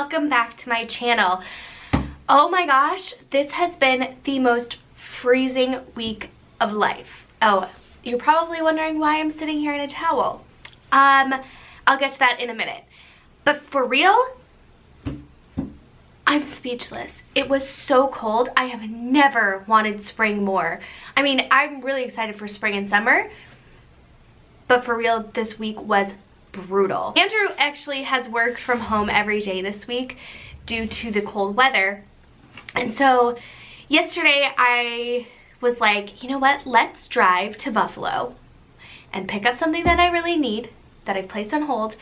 welcome back to my channel. Oh my gosh, this has been the most freezing week of life. Oh, you're probably wondering why I'm sitting here in a towel. I'll get to that in a minute. But for real, I'm speechless. It was so cold. I have never wanted spring more. I mean, I'm really excited for spring and summer, but for real, this week was brutal. Andrew actually has worked from home every day this week due to the cold weather. And so yesterday I was like, you know what, let's drive to Buffalo and pick up something that I really need, that I've placed on hold,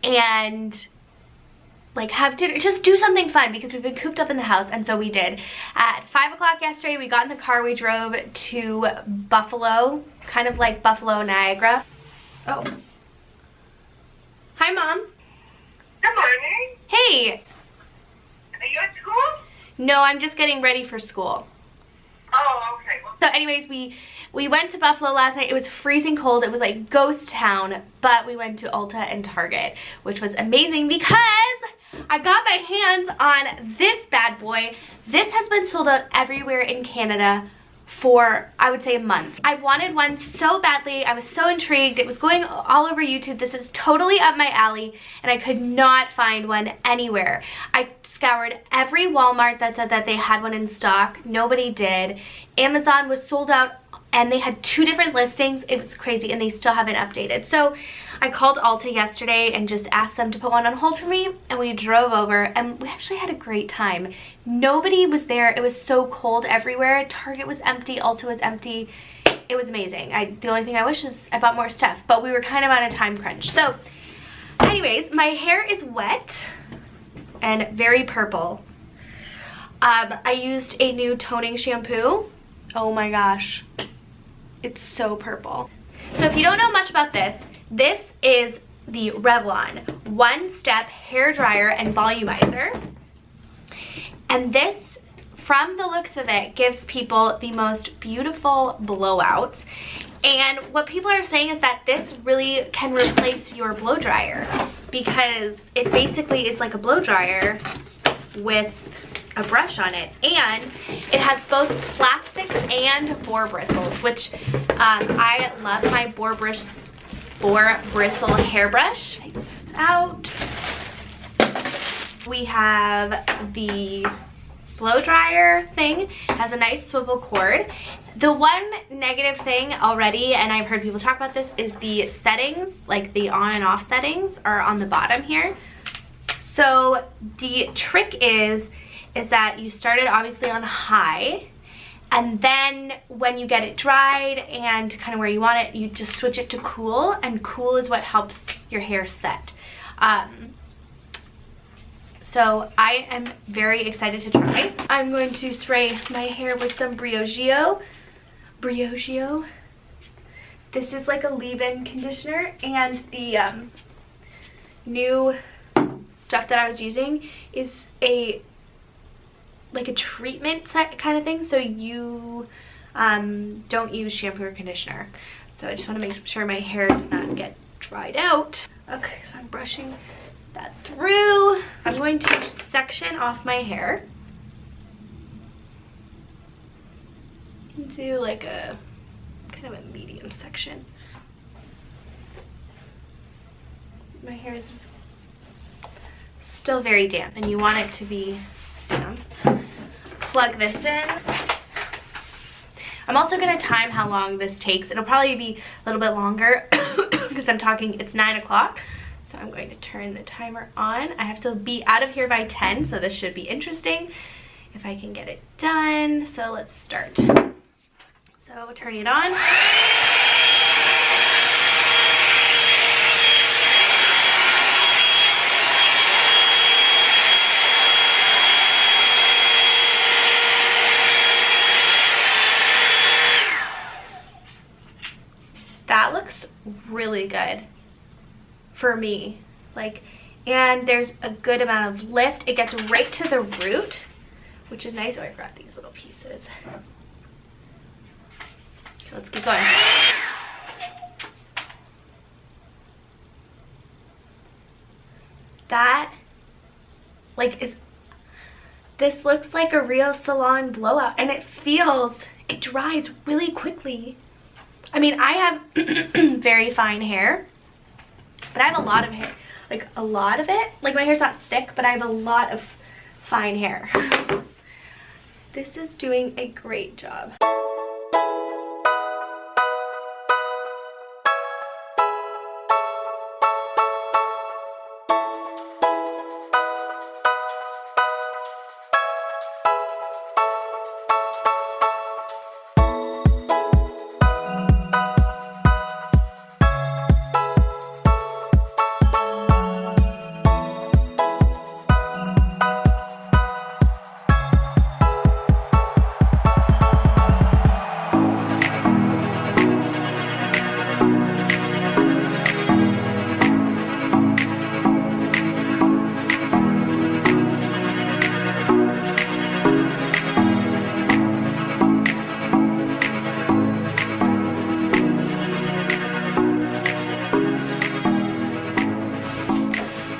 and like have dinner, just do something fun because we've been cooped up in the house. And so we did. At 5 o'clock yesterday, we got in the car, we drove to Buffalo, kind of like Buffalo, Niagara. Oh. Hi, Mom. Good morning. Hey. Are you at school? No, I'm just getting ready for school. Oh, okay. Well, So anyways, we went to Buffalo last night. It was freezing cold. It was like ghost town, but we went to Ulta and Target, which was amazing because I got my hands on this bad boy. This has been sold out everywhere in Canada for, I would say, a month. I've wanted one so badly. I was so intrigued. It was going all over YouTube. This is totally up my alley, and I could not find one anywhere. I scoured every Walmart that said that they had one in stock. Nobody did. Amazon was sold out, and they had 2 different listings. It was crazy, and they still haven't updated. So I called Ulta yesterday and just asked them to put one on hold for me, and we drove over, and we actually had a great time. Nobody was there. It was so cold everywhere. Target was empty. Ulta was empty. It was amazing. The only thing I wish is I bought more stuff, but we were kind of on a time crunch. So anyways, my hair is wet and very purple. I used a new toning shampoo. Oh my gosh. It's so purple. So if you don't know much about this, this is the Revlon one-step hair dryer and volumizer. And this, from the looks of it, gives people the most beautiful blowouts. And what people are saying is that this really can replace your blow dryer because it basically is like a blow dryer with a brush on it, and it has both plastic and boar bristles, which I love my boar bristle hairbrush. Take this out. We have the blow dryer thing. It has a nice swivel cord. The one negative thing already, and I've heard people talk about this, is the settings, like the on and off settings are on the bottom here. So the trick is that you start it obviously on high, and then when you get it dried and kind of where you want it, you just switch it to cool, and cool is what helps your hair set. So I am very excited to try. I'm going to spray my hair with some Briogeo. This is like a leave-in conditioner, and the new stuff that I was using is like a treatment set kind of thing, so you don't use shampoo or conditioner. So I just want to make sure my hair does not get dried out. Okay, so I'm brushing that through. I'm going to section off my hair. Do like a kind of a medium section. My hair is still very damp, and you want it to be down. Plug this in. I'm also going to time how long this takes. It'll probably be a little bit longer because I'm talking, it's 9 o'clock. So I'm going to turn the timer on. I have to be out of here by 10, so this should be interesting if I can get it done. So let's start. So turning it on. That looks really good for me, like, and there's a good amount of lift. It gets right to the root, which is nice. Oh, I forgot these little pieces. Okay, let's keep going. That Like, this looks like a real salon blowout, and it dries really quickly. I mean, I have very fine hair, but I have a lot of hair. Like, a lot of it. Like, my hair's not thick, but I have a lot of fine hair. This is doing a great job.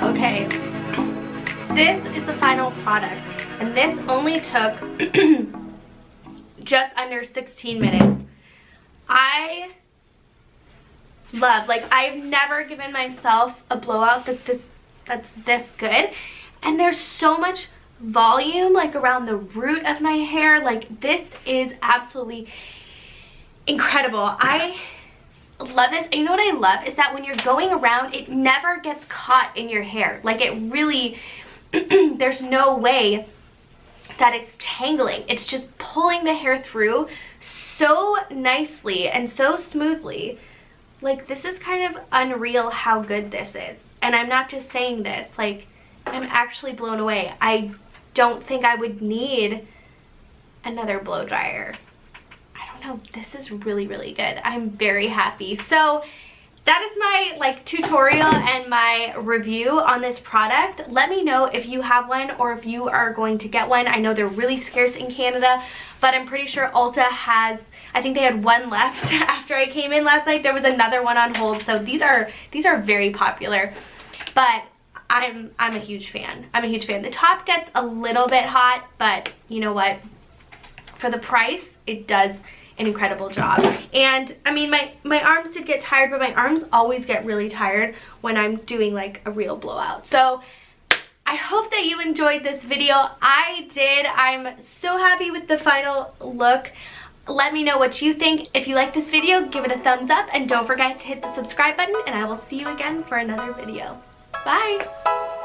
Okay, this is the final product, and this only took just under 16 minutes. I love, like, I've never given myself a blowout that's this good, and there's so much volume, like, around the root of my hair. Like, this is absolutely incredible. I love this. And you know what I love is that when you're going around, it never gets caught in your hair. Like, it really there's no way that it's tangling. It's just pulling the hair through so nicely and so smoothly. Like, this is kind of unreal how good this is. And I'm not just saying this, like, I'm actually blown away. I don't think I would need another blow dryer. Oh, this is really, really good. I'm very happy. So that is my, like, tutorial and my review on this product. Let me know if you have one or if you are going to get one. I know they're really scarce in Canada, but I'm pretty sure ULTA has, I think they had one left after I came in last night. There was another one on hold. So these are very popular, but I'm a huge fan. I'm a huge fan. The top gets a little bit hot, but you know what? For the price, it does an incredible job. And I mean, my arms did get tired, but my arms always get really tired when I'm doing like a real blowout. So I hope that you enjoyed this video. I did. I'm so happy with the final look. Let me know what you think. If you like this video, give it a thumbs up, and don't forget to hit the subscribe button, and I will see you again for another video. Bye.